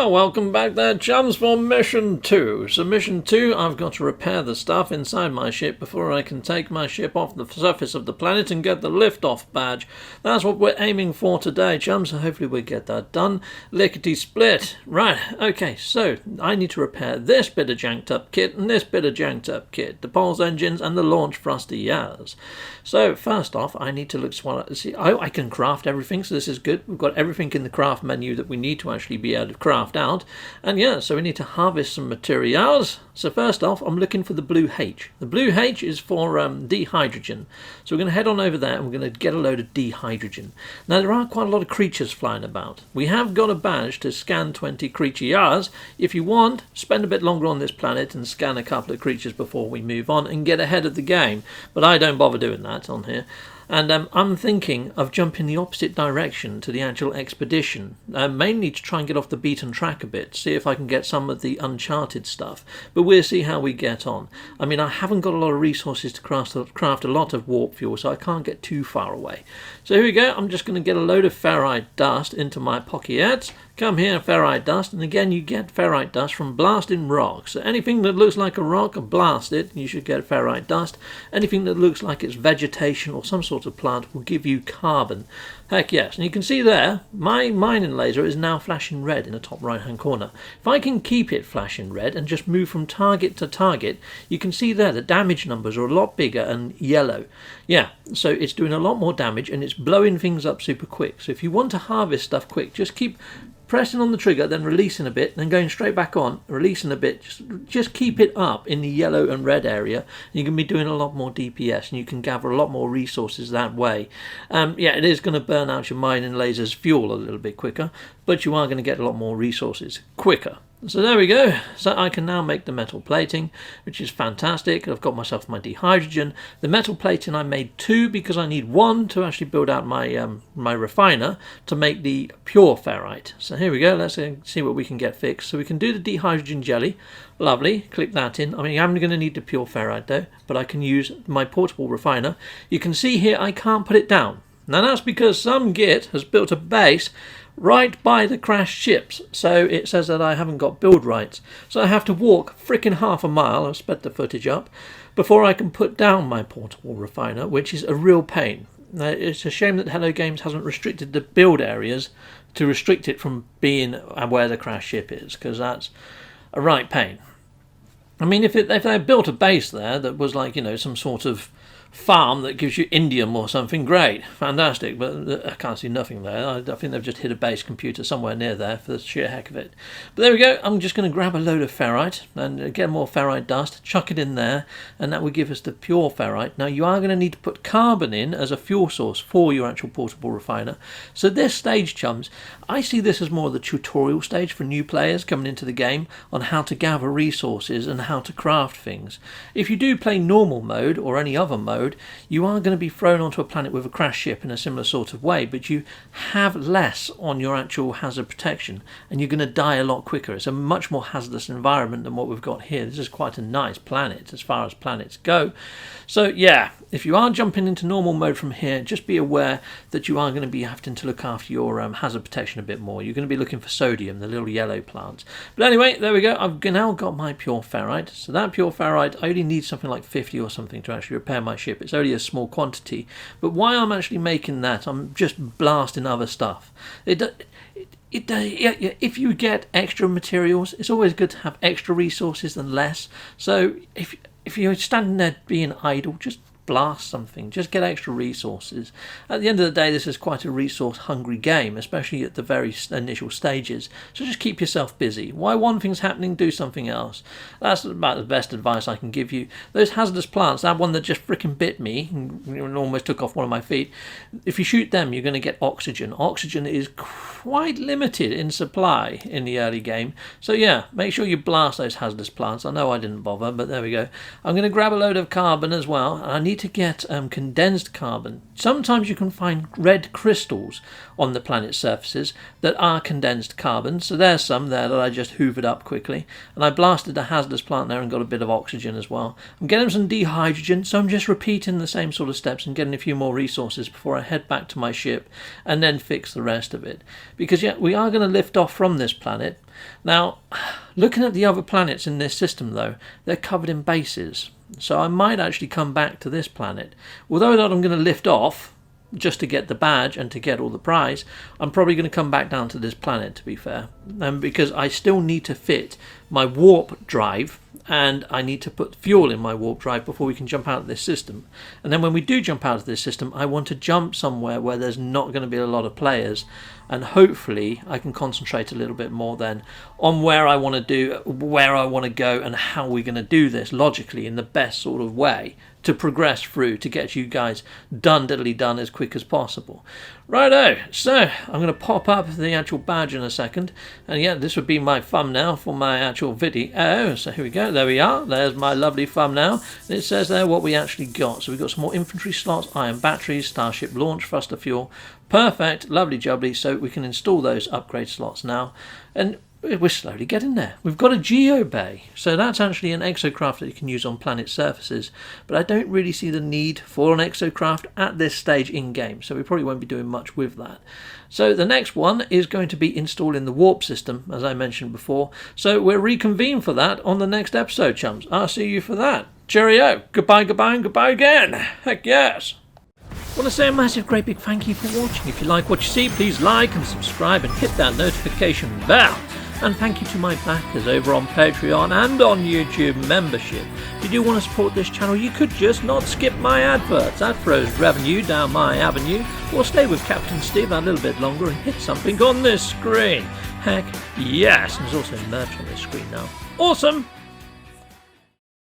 Well, welcome back there, chums, for Mission 2. So Mission 2, I've got to repair the stuff inside my ship before I can take my ship off the surface of the planet and get the lift-off badge. That's what we're aiming for today, chums, so hopefully we'll get that done. Lickety-split. Right, okay, so I need to repair this bit of janked-up kit and this bit of janked-up kit, the pulse engines and the launch thruster yas. So, first off, I need to look... See, I can craft everything, so this is good. We've got everything in the craft menu that we need to actually be able to craft out. And yeah, so we need to harvest some materials. So first off, I'm looking for the blue H. The blue H is for dehydrogen. So we're going to head on over there and we're going to get a load of dehydrogen. Now there are quite a lot of creatures flying about. We have got a badge to scan 20 creature yards. If you want, spend a bit longer on this planet and scan a couple of creatures before we move on and get ahead of the game. But I don't bother doing that on here. And I'm thinking of jumping the opposite direction to the actual expedition, mainly to try and get off the beaten track a bit, see if I can get some of the uncharted stuff, but we'll see how we get on. I mean, I haven't got a lot of resources to craft a lot of warp fuel, so I can't get too far away. So here we go, I'm just going to get a load of ferrite dust into my pockets. Come here, ferrite dust, and again you get ferrite dust from blasting rocks. So anything that looks like a rock, blast it, and you should get ferrite dust. Anything that looks like it's vegetation or some sort of plant will give you carbon. Heck yes, and you can see there, my mining laser is now flashing red in the top right hand corner. If I can keep it flashing red and just move from target to target, you can see there the damage numbers are a lot bigger and yellow. Yeah, so it's doing a lot more damage and it's blowing things up super quick. So if you want to harvest stuff quick, just keep pressing on the trigger, then releasing a bit, then going straight back on, releasing a bit. Just keep it up in the yellow and red area, and you can be doing a lot more DPS, and you can gather a lot more resources that way. Yeah, it is going to burn out your mining laser's fuel a little bit quicker, but you are going to get a lot more resources quicker. So there we go. So I can now make the metal plating, which is fantastic. I've got myself my dehydrogen. The metal plating I made 2 because I need 1 to actually build out my my refiner to make the pure ferrite. So here we go. Let's see what we can get fixed. So we can do the dehydrogen jelly. Lovely. Click that in. I mean, I'm going to need the pure ferrite though, but I can use my portable refiner. You can see here I can't put it down. Now that's because some git has built a base right by the crashed ships, so it says that I haven't got build rights. So I have to walk frickin' half a mile, I've sped the footage up, before I can put down my portable refiner, which is a real pain. Now, it's a shame that Hello Games hasn't restricted the build areas to restrict it from being where the crashed ship is, because that's a right pain. I mean, if they built a base there that was like, you know, some sort of farm that gives you indium or something, great, fantastic, but I can't see nothing there. I think they've just hit a base computer somewhere near there for the sheer heck of it. But there we go. I'm just going to grab a load of ferrite and get more ferrite dust, chuck it in there, and that will give us the pure ferrite. Now you are going to need to put carbon in as a fuel source for your actual portable refiner. So this stage, chums, I see this as more of the tutorial stage for new players coming into the game on how to gather resources and how to craft things. If you do play normal mode or any other mode, you are going to be thrown onto a planet with a crash ship in a similar sort of way, but you have less on your actual hazard protection and you're going to die a lot quicker. It's a much more hazardous environment than what we've got here. This is quite a nice planet as far as planets go. So yeah, if you are jumping into normal mode from here, just be aware that you are going to be having to look after your hazard protection a bit more. You're going to be looking for sodium, the little yellow plants. But anyway, there we go. I've now got my pure ferrite. So that pure ferrite, I only need something like 50 or something to actually repair my ship. It's only a small quantity. But why I'm actually making that, I'm just blasting other stuff. If you get extra materials, it's always good to have extra resources than less. So if you're standing there being idle, just blast something, just get extra resources. At the end of the day, this is quite a resource hungry game, especially at the very initial stages, so just keep yourself busy. While one thing's happening, do something else. That's about the best advice I can give you. Those hazardous plants, that one that just frickin' bit me and almost took off one of my feet, if you shoot them, you're going to get oxygen. Oxygen is quite limited in supply in the early game, so yeah, make sure you blast those hazardous plants. I know I didn't bother, but there we go. I'm going to grab a load of carbon as well, and I need to get condensed carbon. Sometimes you can find red crystals on the planet's surfaces that are condensed carbon, so there's some there that I just hoovered up quickly, and I blasted a hazardous plant there and got a bit of oxygen as well. I'm getting some dehydrogen, so I'm just repeating the same sort of steps and getting a few more resources before I head back to my ship and then fix the rest of it. Because yeah, we are going to lift off from this planet, Now, looking at the other planets in this system though, they're covered in bases. So I might actually come back to this planet. Although that I'm going to lift off just to get the badge and to get all the prize, I'm probably going to come back down to this planet, to be fair. Because I still need to fit my warp drive, and I need to put fuel in my warp drive before we can jump out of this system. And then when we do jump out of this system, I want to jump somewhere where there's not going to be a lot of players, and hopefully I can concentrate a little bit more then on where I want to go and how we're going to do this logically in the best sort of way to progress through to get you guys done as quick as possible. Righto, so I'm going to pop up the actual badge in a second, and yeah, this would be my thumbnail for my actual video. So here we go, there we are, there's my lovely thumbnail, and it says there what we actually got. So we've got some more infantry slots, iron batteries, starship launch, thruster fuel, perfect, lovely jubbly. So we can install those upgrade slots now, and we're slowly getting there. We've got a geo bay, so that's actually an exocraft that you can use on planet surfaces, but I don't really see the need for an exocraft at this stage in game, so we probably won't be doing much with that. So the next one is going to be installing the warp system, as I mentioned before, so we'll reconvene for that on the next episode, chums. I'll see you for that. Cheerio, goodbye, goodbye, and goodbye again. Heck yes. I want to say a massive great big thank you for watching. If you like what you see, please like and subscribe and hit that notification bell. And thank you to my backers over on Patreon and on YouTube membership. If you do want to support this channel, you could just not skip my adverts. That throws revenue down my avenue. Or stay with Captain Steve a little bit longer and hit something on this screen. Heck yes, there's also merch on this screen now. Awesome!